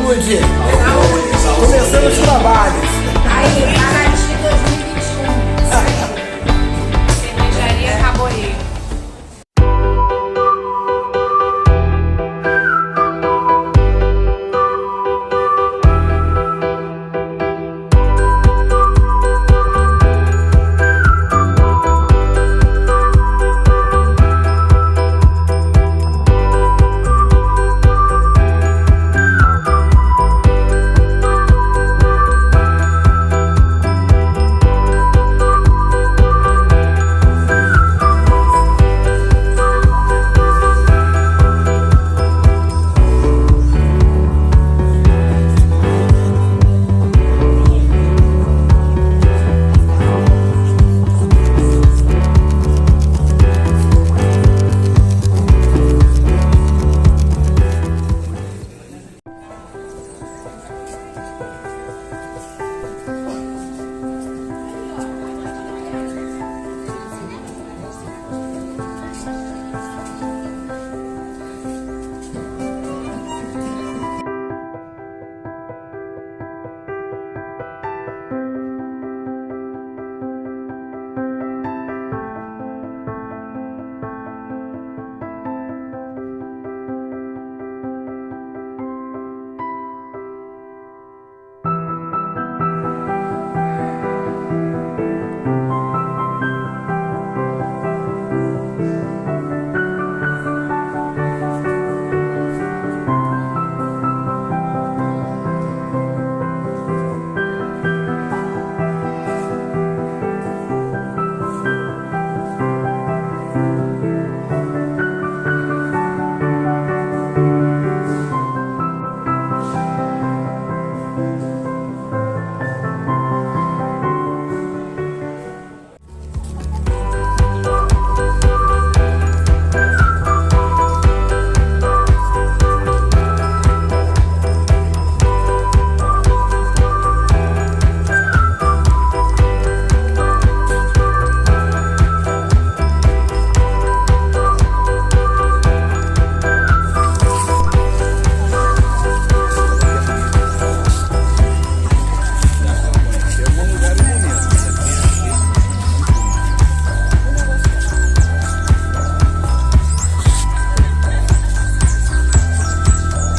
Saúde! Começando os trabalhos. Aí, Paraty 2021. Cervejaria acabou aí.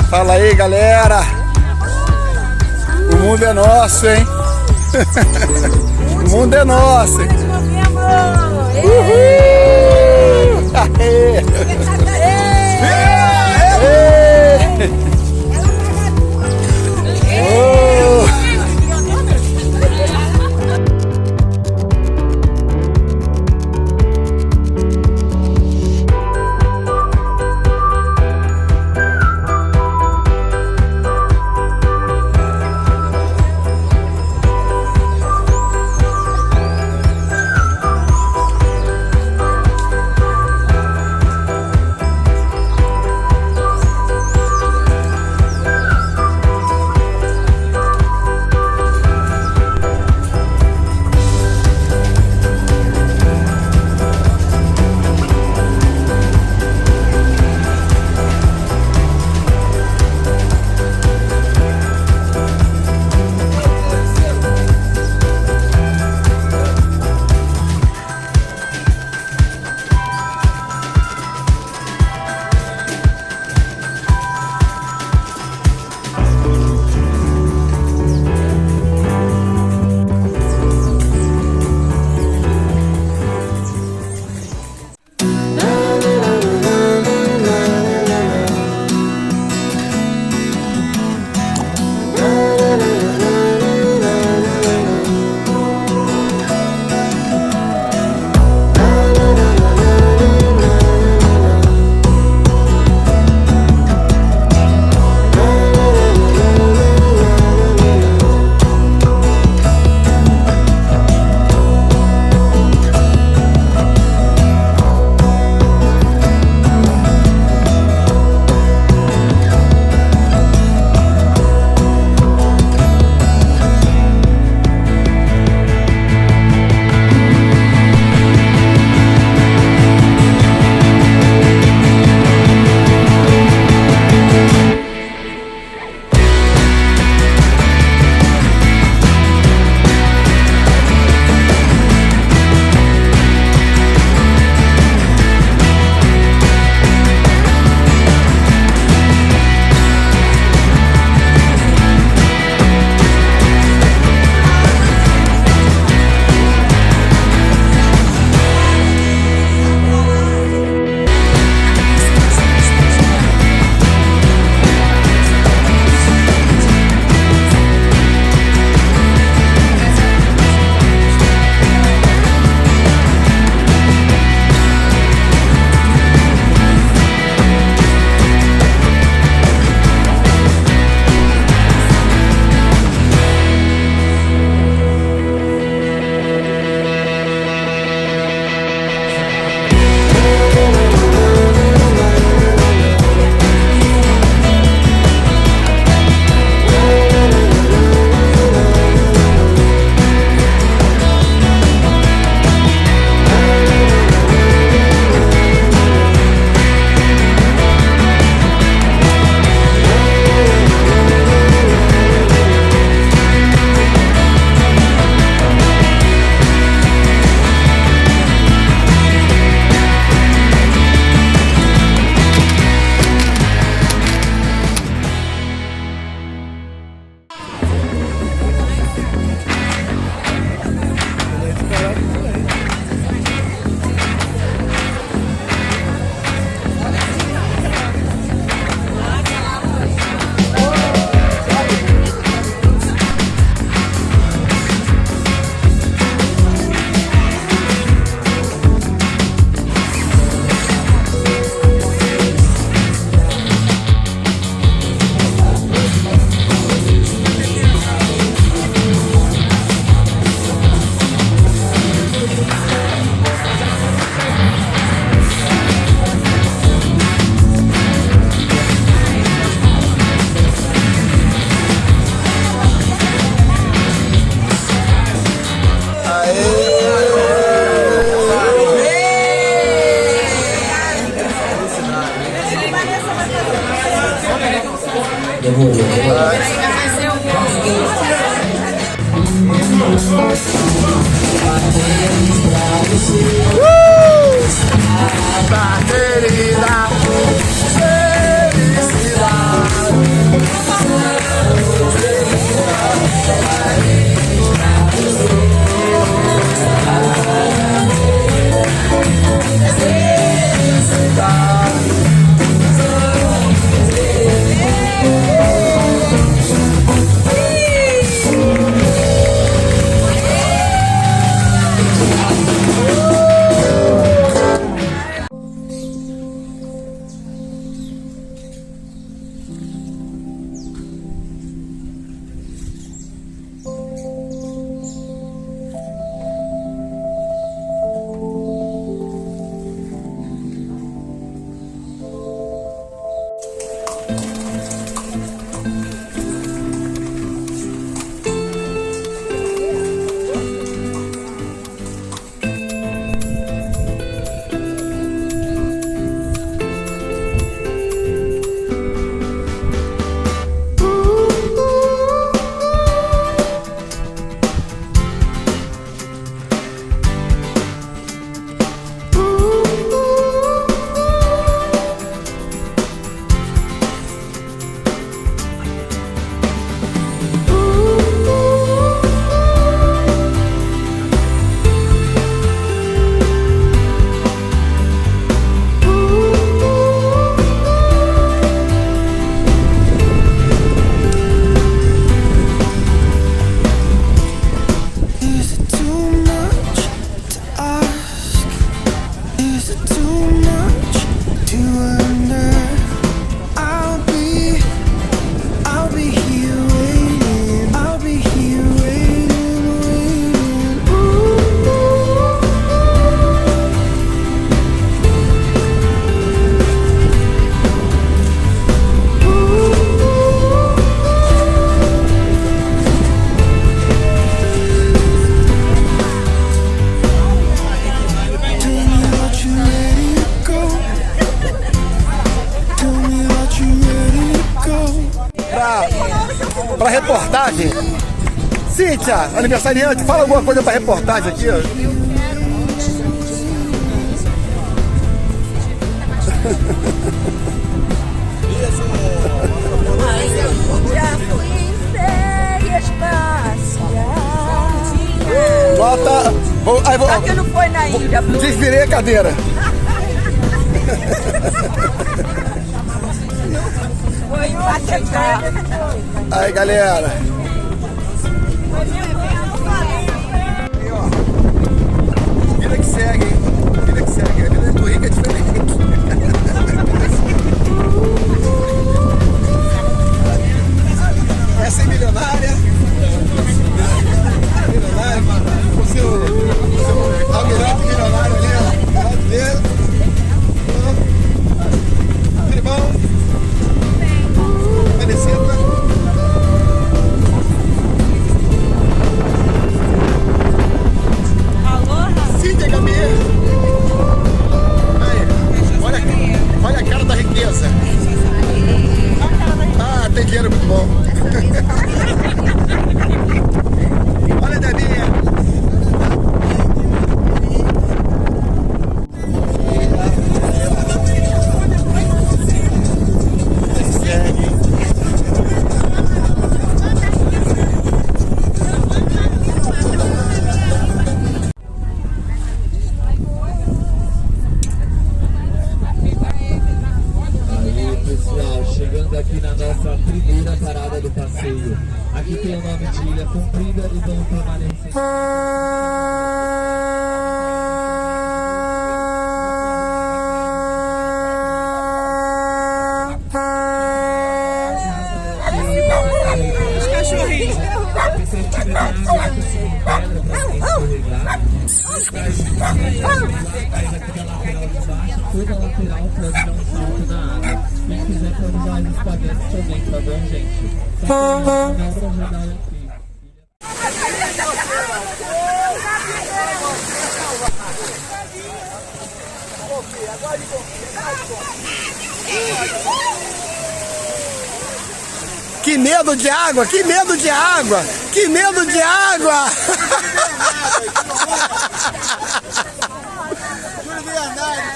Fala aí, galera! O mundo é nosso, hein? O mundo é nosso, hein? Uhul! Aê! Tá querida, pra reportagem. Cíntia, aniversariante, fala alguma coisa pra reportagem aqui, ó. Nota. Só que não foi na ilha. Desvirei a cadeira. Foi patecar. Aí, galera. Vida que segue, hein? Vida que segue. A vida do rico é diferente. Essa é milionária. Milionária. O seu almirante milionário ali, ó. Do lado dele. Tudo bom? Felicita. Cíntia Gabi. Olha a cara da riqueza. Ah, tem dinheiro muito bom. Olha, Debinha. Aqui na nossa primeira parada do passeio. Aqui tem o nome de Ilha Comprida e vamos permanecer. Os cachorrinhos. Toda a lateral pode dar um salto na água. Quem quiser pode usar os espaguetes também, tá bom, gente? Só que não dá pra ajudar aqui. Que medo de água, que medo de água, que medo de água!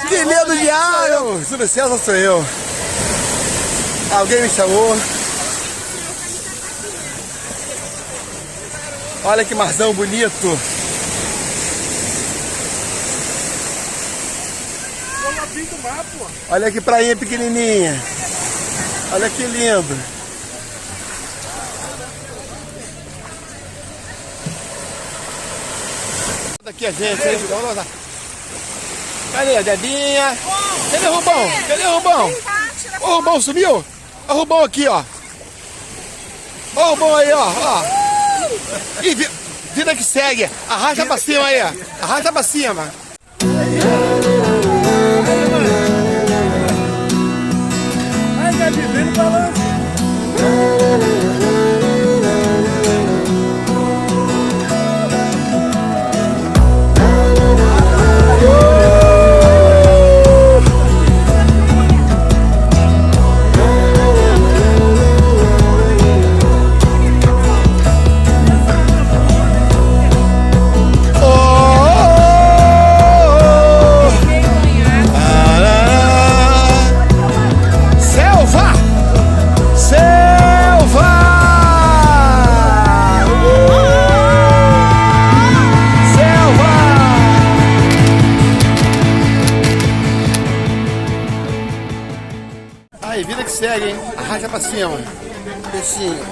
Que medo de água! Júlio César sou eu. Alguém me chamou. Olha que marzão bonito. Olha que prainha pequenininha. Olha que lindo. Aqui a gente, vamos lá. Cadê a Debinha? Cadê o Rubão? Cadê o Rubão? O Rubão sumiu? O Rubão aqui, ó. O Rubão aí, ó. E vida que segue. Arrasta pra cima aí. Arrasta pra cima. Ai, Gabi, vem no balanço. Aí, vida que segue, hein? Arrasta pra cima. Peixinho.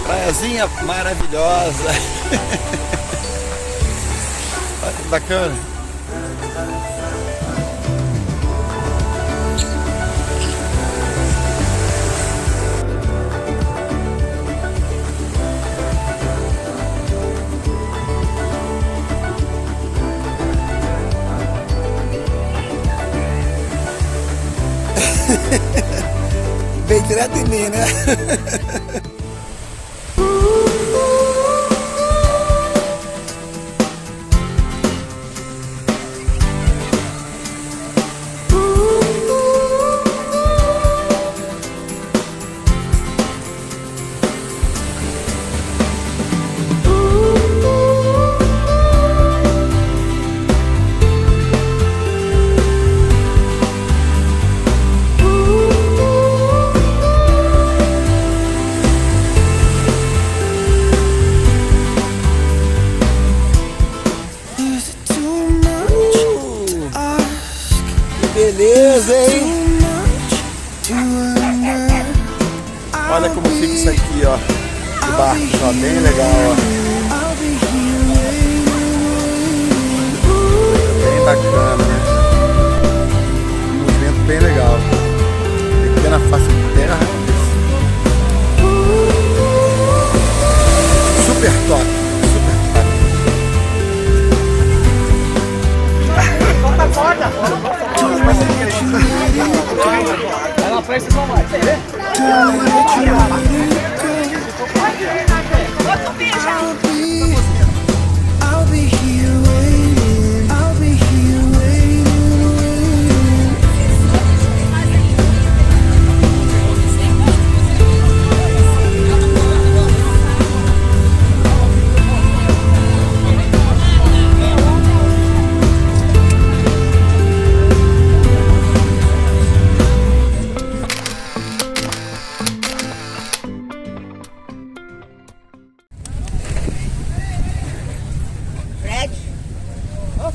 Praiazinha maravilhosa. Olha que bacana. Vem direto em mim, né? Beleza, hein? Olha como fica isso aqui, ó. De barco, ó, bem legal, ó. Bem bacana, né? Um movimento bem legal. Pequena face de terra. Super top. Ela presta com mais, quer ver?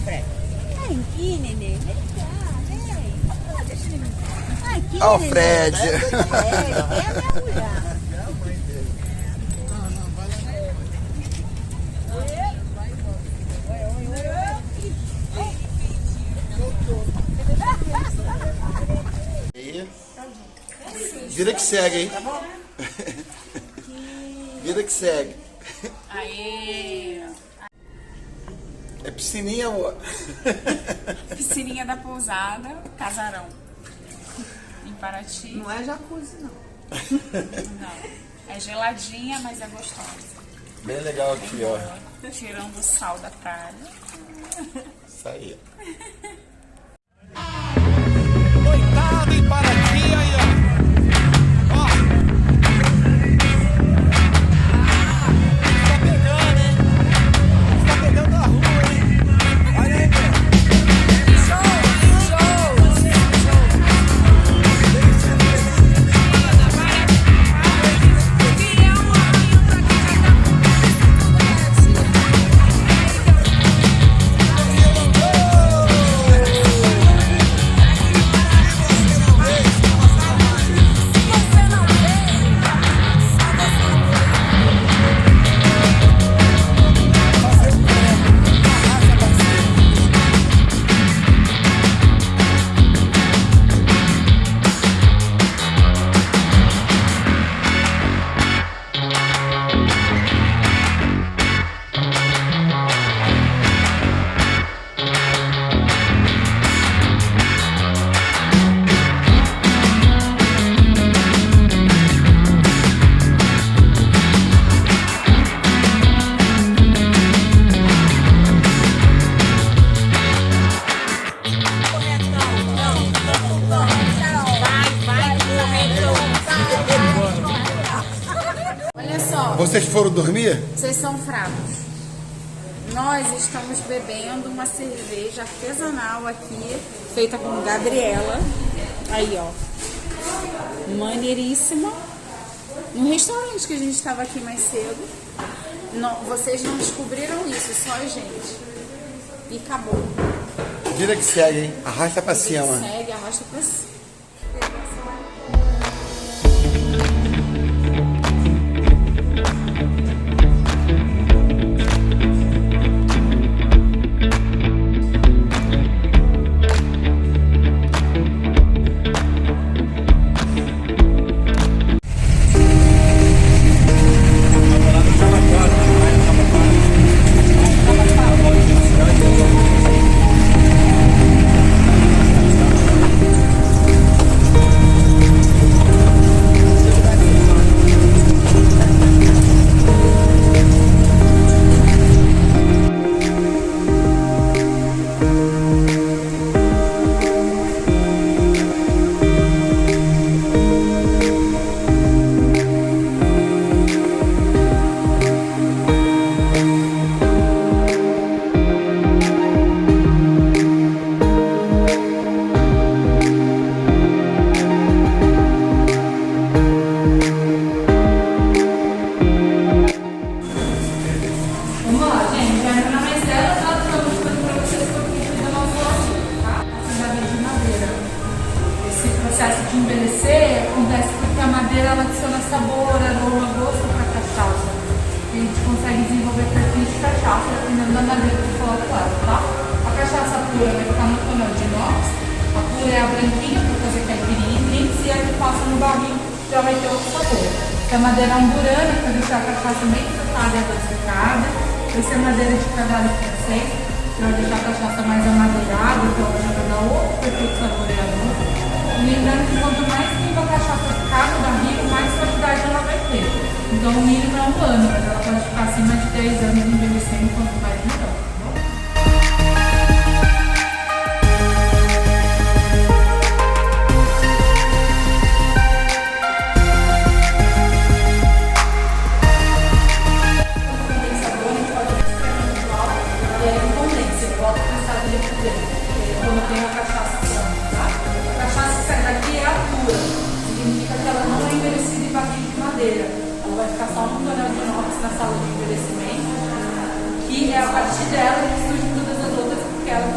Fred. Vem aqui, neném. Vem cá, vem. Ah, deixa ele... Vem aqui, Ó o neném. Fred. É minha mulher. Vida que segue, hein? Vida que segue. Aê! É piscininha, amor. Piscininha da pousada, casarão. Em Paraty. Não é jacuzzi, não. Não. É geladinha, mas é gostosa. Bem legal aqui, ó. Tirando o sal da praia. Isso aí. Coitado em Paraty aí, ó. Tá pegando, hein? Tá pegando a rua, hein? Olha aí, meu. Olha só, Vocês foram dormir? vocês são fracos. Nós estamos bebendo uma cerveja artesanal aqui, feita com Gabriela. Aí, ó. Maneiríssima. No restaurante que a gente estava aqui mais cedo. Não, vocês não descobriram isso, só a gente. E acabou. Vida que segue, hein? Arrasta pra cima. Segue, arrasta pra cima. processo de envelhecer acontece porque a madeira ela adiciona sabor, aroma, gosto para a cachaça. E a gente consegue desenvolver perfis de cachaça dependendo da madeira que coloca lá, tá? A cachaça pura vai ficar no tonel de inox, a pura é a branquinha para fazer caipirinha e drinks, e a que passa no barril já vai ter outro sabor. A madeira amburana para deixar a cachaça bem tratada e adocicada. Essa é a madeira de carvalho francês, que vai deixar a cachaça mais amadeirada, então ela já vai dar outro perfil saboreador. Lembrando que quanto mais tempo a cachaça ficar no barril, mais qualidade ela vai ter. Então o mínimo é 1 ano, mas ela pode ficar acima de 10 anos envelhecendo, quanto mais melhor. Quando tem a cachaça pronta, tá? A cachaça que sai daqui é a pura, significa que ela não é envelhecida em barril de madeira. Ela vai ficar só no tonel de inox na sala de envelhecimento, que é a partir dela que surge todas as outras, porque ela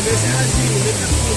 Esse é azul, esse é azul.